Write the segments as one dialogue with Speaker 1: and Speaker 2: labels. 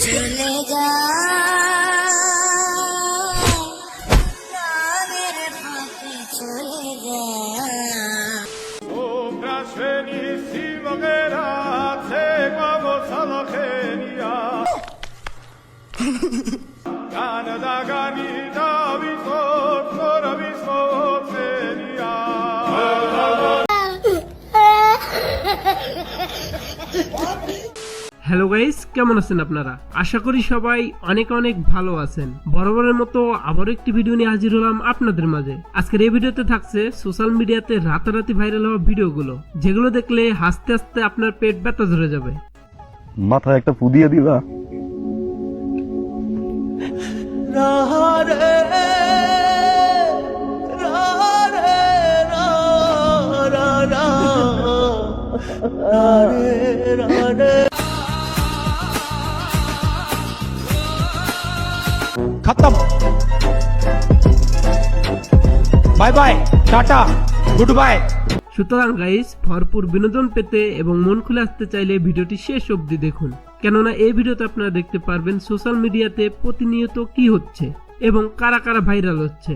Speaker 1: চলে যা গানের ফাঁকে চলে যা
Speaker 2: Benissimo grazie come sono genia Canada ganita viso tenia
Speaker 3: hello guys, কেমন আছেন আপনারা? আশা করি সবাই অনেক অনেক ভালো আছেন। বরাবরের মতো আবারও একটি ভিডিও নিয়ে হাজির হলাম আপনাদের মাঝে। আজকের এই ভিডিওতে থাকছে সোশ্যাল মিডিয়াতে রাতারাতি ভাইরাল হওয়া ভিডিওগুলো, যেগুলো দেখলে হাসতে হাসতে আপনার পেট ব্যথা ধরে যাবে।
Speaker 4: মাথায় একটা ফু দিয়ে দিবা।
Speaker 5: खत्म bye bye tata goodbye.
Speaker 3: সুতরাং গাইস, ভরপুর বিনোদন পেতে এবং মন খুলে আসতে চাইলে ভিডিওটি শেষ অবধি দেখুন, কেননা এই ভিডিওতে আপনারা দেখতে পারবেন সোশ্যাল মিডিয়াতে প্রতিনিয়ত কি হচ্ছে এবং কারা কারা ভাইরাল হচ্ছে।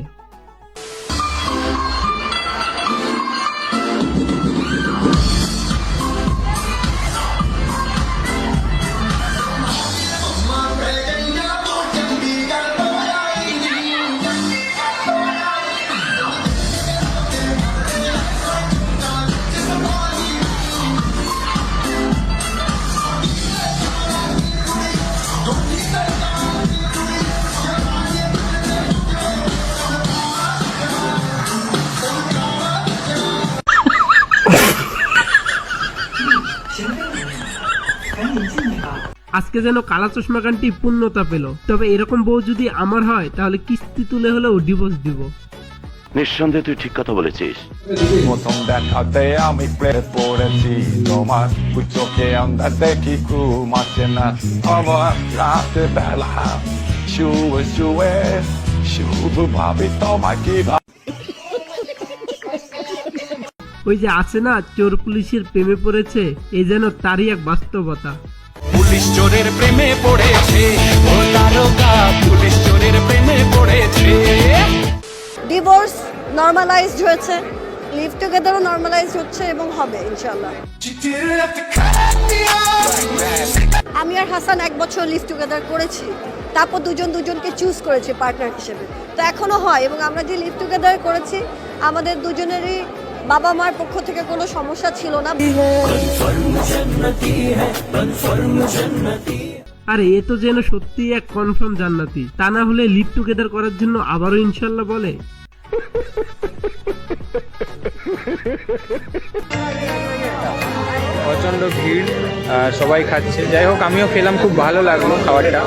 Speaker 3: আজকে যেন কালা চশমা গানটি পূর্ণতা পেল। তবে এরকম বউ যদি আমার হয় তাহলে কিস্তি তুলে হলেও ডিভোর্স দিব।
Speaker 4: নিঃসন্দেহে তুই ঠিক কথা বলেছিস।
Speaker 2: প্রথম দেখাতে আমি প্রেমে পড়েছি তোমার চোখে আন্দাজে কি ঘুম আসে না আমার রাতে বেলা শুয়ে শুয়ে শুধু ভাবি তোমার কি
Speaker 3: ওই যে আছে না, চোর পুলিশের প্রেমে পড়েছে, এই যেন তারই এক বাস্তবতা।
Speaker 5: পুলিশ চোরের প্রেমে পড়েছে, ও তারকা পুলিশ চোরের প্রেমে পড়েছে।
Speaker 6: ডিভোর্স নরমালাইজড হয়েছে, লিভ টুগেদারও নরমালাইজড হচ্ছে এবং হবে ইনশাআল্লাহ। আমি আর হাসান 1 বছর লিভ টুগেদার করেছি, তারপর দুজনকে চুজ করেছি পার্টনার হিসেবে। তো এখনো হয় এবং আমরা যে লিভ টুগেদার করেছি আমাদের দুজনেরই বাবা মার পক্ষ থেকে কোনো সমস্যা ছিল না।
Speaker 3: আরে এ তো যেন সত্যি এক কনফার্ম জান্নাতি, তা না হলে লিভ টুগেদার করার জন্য আবারও ইনশাল্লাহ বলে।
Speaker 7: প্রচন্ড ভিড়, সবাই খাচ্ছে। যাই হোক, আমিও খেলাম, খুব ভালো লাগলো খাবারটা।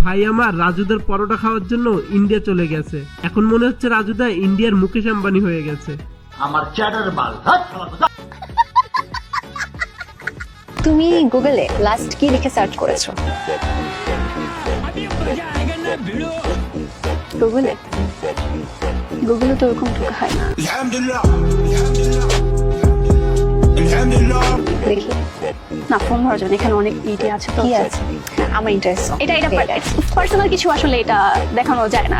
Speaker 3: ভাই আমার রাজুদার পরোটা খাওয়ার জন্য ইন্ডিয়া চলে গেছে। এখন মনে হচ্ছে রাজুদা ইন্ডিয়ার মুকেশ আম্বানি হয়ে গেছে।
Speaker 8: তুমি গুগলে লাস্ট কি লিখে সার্চ করেছো? গুগলে তো ওরকম ঢোকা হয় না। দেখি না, ফোন ধরার জন্য এখানে অনেক ইটি আছে। তো কি আছে? আমার ইন্টারেস্ট এটা পার্সোনাল কিছু, আসলে এটা দেখানো যায় না।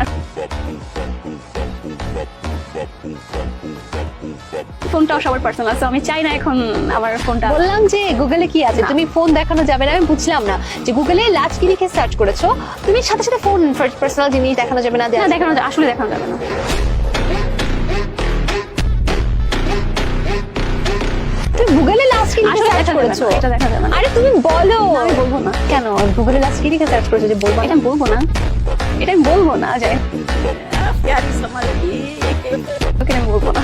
Speaker 8: ফোনটাও সবার পার্সোনাল, আছে, আমি চাই না এখন আমার ফোনটা। বললাম যে গুগলে কি আছে, তুমি ফোন দেখানো যাবে না। আমি বুঝলাম না যে গুগলে লাস্ট কি লিখে সার্চ করেছো, তুমি সাথে সাথে ফোন পার্সোনাল জিনিস দেখানো যাবে না। দেখানো আসলে দেখানো যাবে না। তুমি গুগলে লাস্ট কি লিখে সার্চ করেছো? এটা দেখা যাবে না। আরে তুমি বলো। আমি বলবো না। কেন? গুগলে লাস্ট কি লিখে সার্চ করেছো যে বলবো? এটা বলবো না, এটা আমি বলবো না। যায় আমি বলবো না।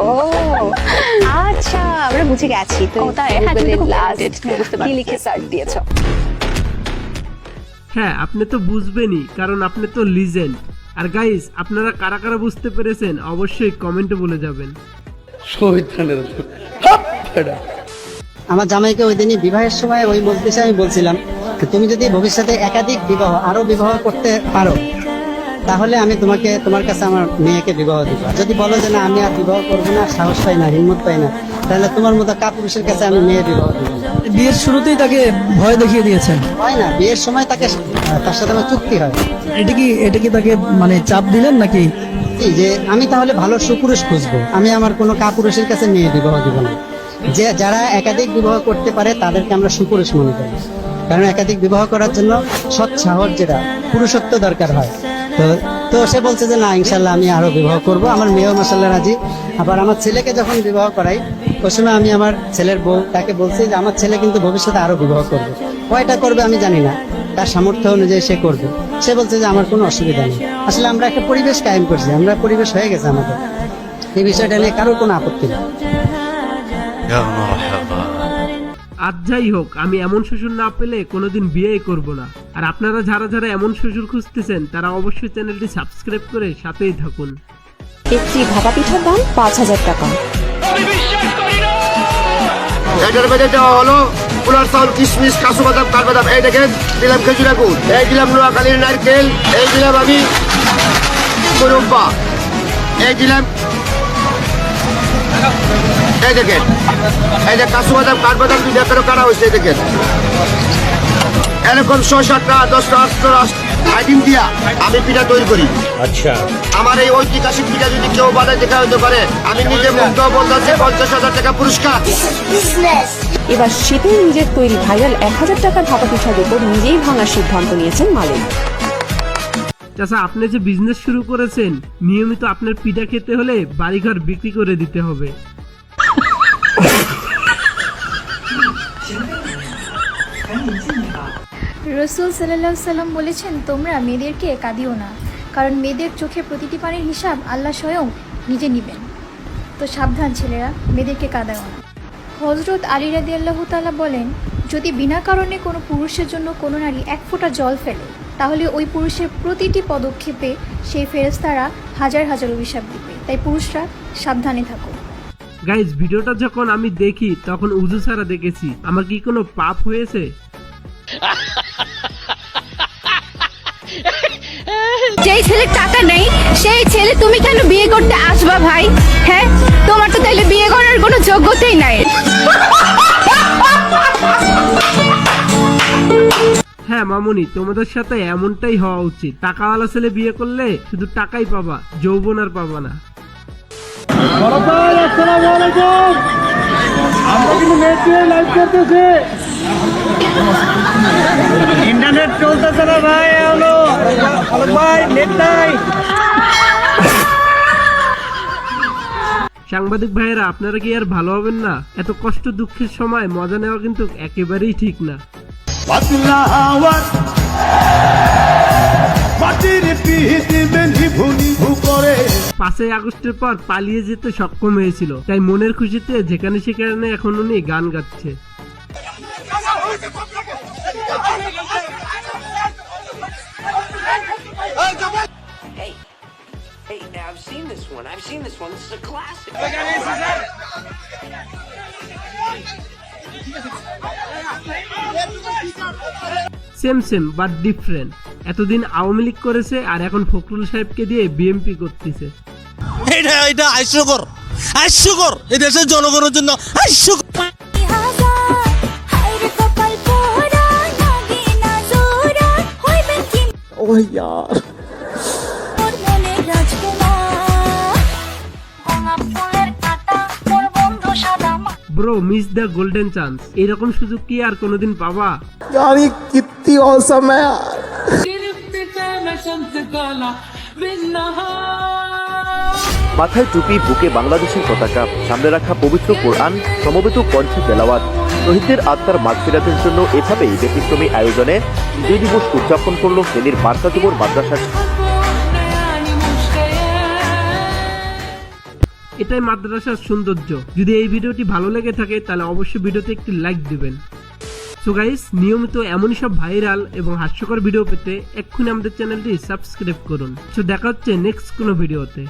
Speaker 8: ও আচ্ছা, আমরা বুঝে গেছি। তুমি কি লিখে সার্চ দিয়েছো?
Speaker 3: হ্যাঁ, আপনি তো বুঝবেনই, কারণ আপনি তো লিজেন্ড। আর গাইস, আপনারা কারা কারা বুঝতে পেরেছেন অবশ্যই কমেন্টে বলে যাবেন।
Speaker 9: আমার জামাইকে ওই দিনই বিবাহের সময় ওই মজলিসে আমি বলছিলাম, তুমি যদি ভবিষ্যতে একাধিক বিবাহ আরো বিবাহ করতে পারো, তাহলে আমি তোমার কাছে আমার মেয়েকে বিবাহ দিব। যদি বলো যে না আমি আর বিবাহ করবো না, সাহস পাই না, হিম্মত পাই না, তাহলে তোমার মতো কাপুরুষের কাছে আমি মেয়ে বিবাহ দিব।
Speaker 10: বিয়ের শুরুতেই তাকে ভয় দেখিয়ে দিয়েছেন?
Speaker 9: হয় না, বিয়ের সময় তার সাথে আমার চুক্তি হয়।
Speaker 10: এটা কি তাকে মানে চাপ দিলেন নাকি?
Speaker 9: এই যে আমি তাহলে ভালো সুপুরুষ খুঁজবো, আমি আমার কোনো কাপুরুষের কাছে মেয়ে বিবাহ দিব না। যে যারা একাধিক বিবাহ করতে পারে তাদেরকে আমরা সুপুরুষ মনে করি, কারণ একাধিক বিবাহ করার জন্য সৎ সাহস, যেটা পুরুষত্ব দরকার হয়। তো সে বলছে যে না, ইনশাল্লাহ আমি আরো বিবাহ করব, আমার মেয়েও মাশাআল্লাহ রাজি। আবার আমার ছেলেকে যখন বিবাহ করাই, ওই সময় আমি আমার ছেলের বউ তাকে বলছি যে আমার ছেলে কিন্তু ভবিষ্যতে আরো বিবাহ করবে। কয়টা করবে আমি জানি না, তার সামর্থ্য অনুযায়ী সে করবে। সে বলছে যে আমার কোনো অসুবিধা নেই। আসলে আমরা একটা পরিবেশ কায়েম করছি, আমরা পরিবেশ হয়ে গেছে আমাদের, এই বিষয়টা নিয়ে কারোর কোনো আপত্তি নেই।
Speaker 3: আজ যাই হোক, আমি এমন শ্বশুর না পেলে কোনোদিন বিয়েই করব না। আর আপনারা যারা যারা এমন শ্বশুর খুঁজতেছেন তারা অবশ্যই চ্যানেলটি সাবস্ক্রাইব করে সাথেই থাকুন।
Speaker 8: একটি ভাপা পিঠার দাম 5,000 টাকা।
Speaker 11: এটার মধ্যে দেওয়া হলো পোলার চাউল, কিশমিশ, কাজু বাদাম, কাঠবাদাম। এই দেখেন দিলাম খেজুরা গুড়, এই দিলাম নোয়াখালীর নারকেল, এই দিলাম আমি মুরব্বা, এই দিলাম, এই দেখেন এই যে কাজু বাদাম, কাঠবাদাম দুই করে কাটা হয়েছে। এই দেখেন এরকম 6-7টা 10টা 8টা আইটেম দিয়া আমি পিঠা তৈরি করি। আচ্ছা, আমার এই ঐতিহাসিক পিঠা যদি কেউ বানায় দেখা হতে পারে, আমি নিজে মুগ্ধ বলতেছি 50,000 টাকা পুরস্কার।
Speaker 8: এবার শীতে নিজের তৈরি ভাইরাল 1,000 টাকার ভাপা পিঠার উপর নিজেই ভাঙার সিদ্ধান্ত নিয়েছেন মালিক।
Speaker 3: চাচা, আপনি যে বিজনেস শুরু করেছেন, নিয়মিত আপনার পিঠা খেতে হলে বাড়িঘর বিক্রি করে দিতে হবে।
Speaker 12: রসুল সাল্লাল্লাহু আলাইহি সাল্লাম বলেছেন, তোমরা মেয়েদেরকে কাঁদিও না, কারণ মেয়েদের চোখে প্রতিটি পানির হিসাব আল্লাহ স্বয়ং নিজে নেবেন। তো সাবধান ছেলেরা, মেয়েদেরকে কাঁদাও না। হযরত আলী রাদিয়াল্লাহু তাআলা বলেন, যদি বিনা কারণে কোনো পুরুষের জন্য কোনো নারী 1 ফোঁটা জল ফেলে, তাহলে ওই পুরুষের প্রতিটি পদক্ষেপে সেই ফেরেশতারা হাজার হাজার অভিশাপ দিবে। তাই পুরুষরা সাবধানে থাকো।
Speaker 3: গাইজ, ভিডিওটা যখন আমি দেখি তখন উজু ছাড়া দেখেছি। আমার কি কোনো পাপ হয়েছে?
Speaker 12: যেই ছেলে টাকা নেই সেই ছেলে তুমি কেন বিয়ে করতে আসবা ভাই? হ্যাঁ, তোমার তো তাইলে বিয়ে করার কোনো যোগ্যতাই নাই।
Speaker 3: হ্যাঁ মামুনি, তোমাদের সাথে এমনটাই হওয়া উচিত। টাকাওয়ালা ছেলে বিয়ে করলে শুধু টাকাই পাবা, যৌবন আর পাবা না।
Speaker 10: ইন্টারনেট চলতেছে না ভাই, ভাই নেট নাই।
Speaker 3: সাংবাদিক ভাইয়েরা, আপনারা কি আর ভালো হবেন না? এত কষ্ট দুঃখের সময় মজা নেওয়া কিন্তু একেবারেই ঠিক না। 5ই আগস্টের পর পালিয়ে যেতে সক্ষম হয়েছিল, তাই মনের খুশিতে যেখানে সেখানে এখন উনি গান গাচ্ছে। Same same but different. এতদিন আওয়ামী লীগ করেছে আর এখন ফখরুল সাহেবকে দিয়ে বিএমপি করতেছে।
Speaker 10: এটা হাস্যকর এই দেশের জনগণের জন্য হাস্যকর। ও ইয়ার,
Speaker 3: bro, miss the golden chance. এরকম সুযোগ কি আর কোনোদিন পাবা?
Speaker 10: কিত্তি অসম হ্যায়।
Speaker 13: মাথায় টুপি, বুকে বাংলাদেশের পতাকা, সামনে রাখা পবিত্র কোরআন, সমবেত কণ্ঠে তেলাওয়াত। শহীদদের আত্মার মাগফিরাতের জন্য এভাবেই ব্যতিক্রমী আয়োজনে বিজয় দিবস উদযাপন করল ফেনীর বার্তাজীবন মাদ্রাসা।
Speaker 3: এটাই মাদ্রাসার সৌন্দর্য। যদি এই ভিডিওটি ভালো লেগে থাকে তাহলে অবশ্যই ভিডিওতে একটি লাইক দিবেন। সো গাইস, নিয়মিত এমনই সব ভাইরাল এবং হাস্যকর ভিডিও পেতে এক্ষুনি আমাদের চ্যানেলটি সাবস্ক্রাইব করুন। সো দেখা হচ্ছে নেক্সট কোনো ভিডিওতে।